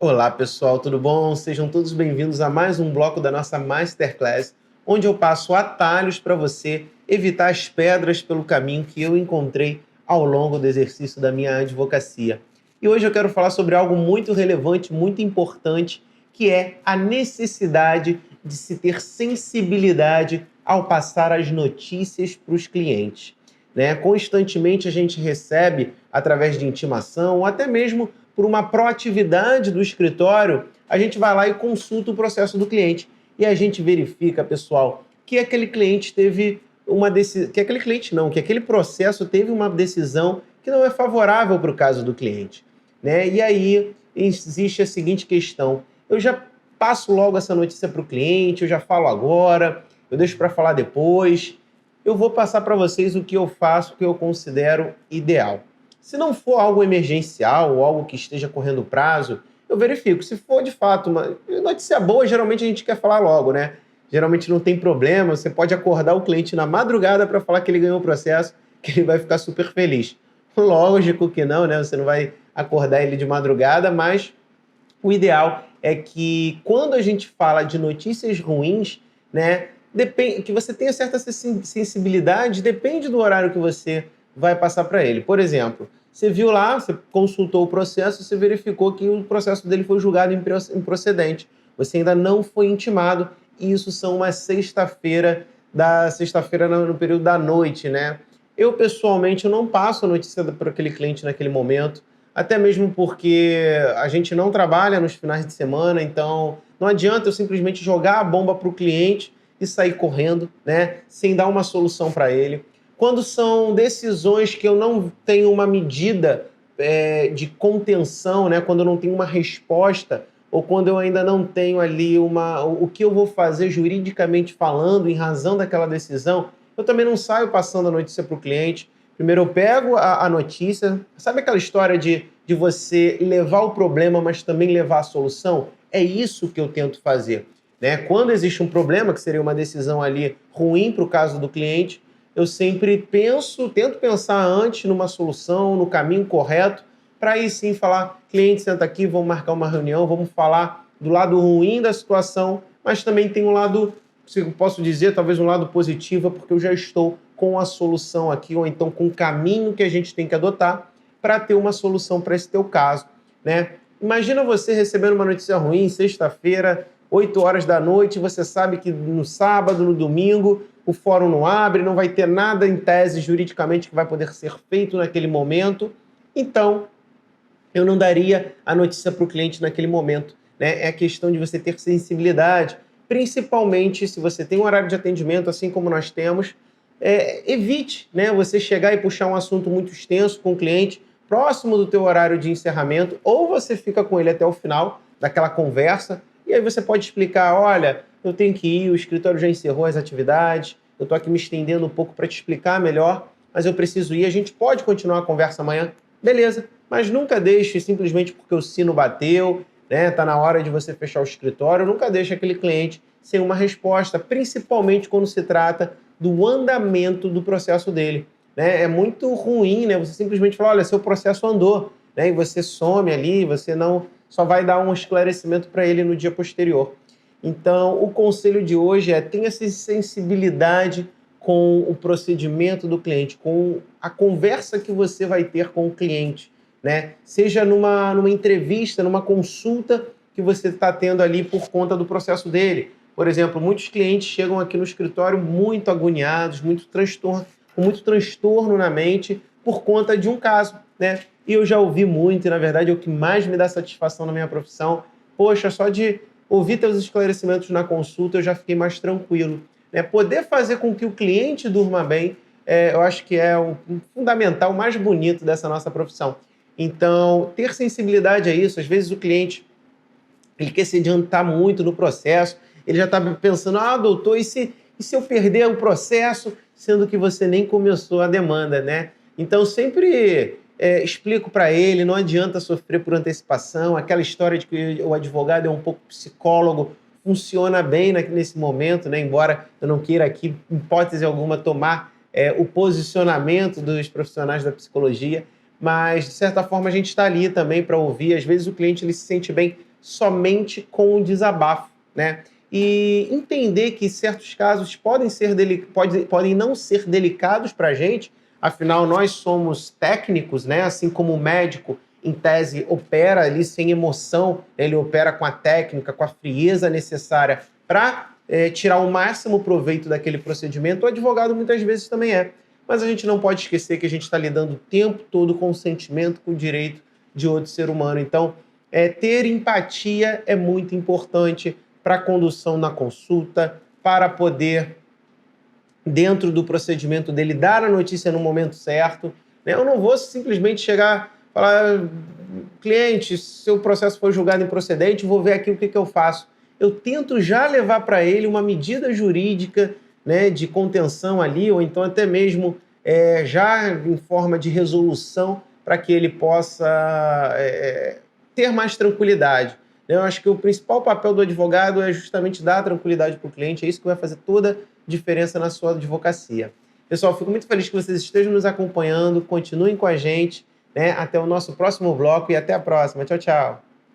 Olá pessoal, tudo bom? Sejam todos bem-vindos a mais um bloco da nossa Masterclass, onde eu passo atalhos para você evitar as pedras pelo caminho que eu encontrei ao longo do exercício da minha advocacia. E hoje eu quero falar sobre algo muito relevante, muito importante, que é a necessidade de se ter sensibilidade ao passar as notícias para os clientes. Né? Constantemente a gente recebe, através de intimação, ou até mesmo por uma proatividade do escritório, a gente vai lá e consulta o processo do cliente. E a gente verifica, pessoal, que aquele cliente teve uma decisão, que aquele cliente não, que aquele processo teve uma decisão que não é favorável para o caso do cliente. Né? E aí existe a seguinte questão: eu já passo logo essa notícia para o cliente, eu já falo agora, eu deixo para falar depois. Eu vou passar para vocês o que eu faço, o que eu considero ideal. Se não for algo emergencial ou algo que esteja correndo prazo, eu verifico. Se for de fato uma notícia boa, geralmente a gente quer falar logo, né? Geralmente não tem problema, você pode acordar o cliente na madrugada para falar que ele ganhou o processo, que ele vai ficar super feliz. Lógico que não, né? Você não vai acordar ele de madrugada, mas o ideal é que quando a gente fala de notícias ruins, né, depende, que você tenha certa sensibilidade, depende do horário que você vai passar para ele. Por exemplo, você viu lá, você consultou o processo, você verificou que o processo dele foi julgado improcedente. Você ainda não foi intimado, e isso são uma sexta-feira, no período da noite, né? Eu, pessoalmente, eu não passo a notícia para aquele cliente naquele momento, até mesmo porque a gente não trabalha nos finais de semana, então não adianta eu simplesmente jogar a bomba para o cliente e sair correndo, né, sem dar uma solução para ele. Quando são decisões que eu não tenho uma medida de contenção, né, quando eu não tenho uma resposta, ou quando eu ainda não tenho ali o que eu vou fazer juridicamente falando em razão daquela decisão, eu também não saio passando a notícia para o cliente. Primeiro eu pego a notícia, sabe aquela história de você levar o problema, mas também levar a solução? É isso que eu tento fazer. Né? Quando existe um problema, que seria uma decisão ali ruim para o caso do cliente, eu sempre tento pensar antes numa solução, no caminho correto, para aí sim falar, cliente, senta aqui, vamos marcar uma reunião, vamos falar do lado ruim da situação, mas também tem um lado, se eu posso dizer, talvez um lado positivo, porque eu já estou com a solução aqui, ou então com o caminho que a gente tem que adotar para ter uma solução para esse teu caso, né? Imagina você recebendo uma notícia ruim, sexta-feira, 8 horas da noite, você sabe que no sábado, no domingo, o fórum não abre, não vai ter nada em tese juridicamente que vai poder ser feito naquele momento. Então, eu não daria a notícia para o cliente naquele momento. Né? É a questão de você ter sensibilidade, principalmente se você tem um horário de atendimento, assim como nós temos, evite, né, você chegar e puxar um assunto muito extenso com o cliente próximo do teu horário de encerramento, ou você fica com ele até o final daquela conversa, e aí você pode explicar, olha, eu tenho que ir, o escritório já encerrou as atividades, eu estou aqui me estendendo um pouco para te explicar melhor, mas eu preciso ir, a gente pode continuar a conversa amanhã? Beleza, mas nunca deixe simplesmente porque o sino bateu, né, tá na hora de você fechar o escritório, nunca deixe aquele cliente sem uma resposta, principalmente quando se trata do andamento do processo dele. Né? É muito ruim, né? Você simplesmente fala, olha, seu processo andou, né? E você some ali, você não só vai dar um esclarecimento para ele no dia posterior. Então, o conselho de hoje é tenha essa sensibilidade com o procedimento do cliente, com a conversa que você vai ter com o cliente, né? Seja numa entrevista, numa consulta que você está tendo ali por conta do processo dele. Por exemplo, muitos clientes chegam aqui no escritório muito agoniados, com muito transtorno na mente por conta de um caso, né? E eu já ouvi muito, e na verdade é o que mais me dá satisfação na minha profissão. Poxa, só de ouvir teus esclarecimentos na consulta eu já fiquei mais tranquilo. Né? Poder fazer com que o cliente durma bem, eu acho que é o fundamental, o mais bonito dessa nossa profissão. Então, ter sensibilidade a isso, às vezes o cliente ele quer se adiantar muito no processo, ele já está pensando, doutor, e se eu perder o processo, sendo que você nem começou a demanda, né? Então, sempre explico para ele, não adianta sofrer por antecipação, aquela história de que o advogado é um pouco psicólogo, funciona bem nesse momento, né? Embora eu não queira aqui, em hipótese alguma, tomar o posicionamento dos profissionais da psicologia, mas, de certa forma, a gente está ali também para ouvir. Às vezes o cliente ele se sente bem somente com o desabafo, né? E entender que certos casos podem não ser delicados para a gente, afinal nós somos técnicos, né? Assim como o médico, em tese, opera ali sem emoção, ele opera com a técnica, com a frieza necessária para tirar o máximo proveito daquele procedimento. O advogado muitas vezes também é. Mas a gente não pode esquecer que a gente está lidando o tempo todo com o sentimento, com o direito de outro ser humano. Então, ter empatia é muito importante para a condução na consulta, para poder, dentro do procedimento dele, dar a notícia no momento certo. Né? Eu não vou simplesmente chegar e falar, cliente, seu processo foi julgado improcedente, vou ver aqui o que eu faço. Eu tento já levar para ele uma medida jurídica, né, de contenção ali, ou então até mesmo já em forma de resolução, para que ele possa ter mais tranquilidade. Eu acho que o principal papel do advogado é justamente dar tranquilidade para o cliente, é isso que vai fazer toda a diferença na sua advocacia. Pessoal, fico muito feliz que vocês estejam nos acompanhando, continuem com a gente, né? Até o nosso próximo bloco e até a próxima. Tchau, tchau.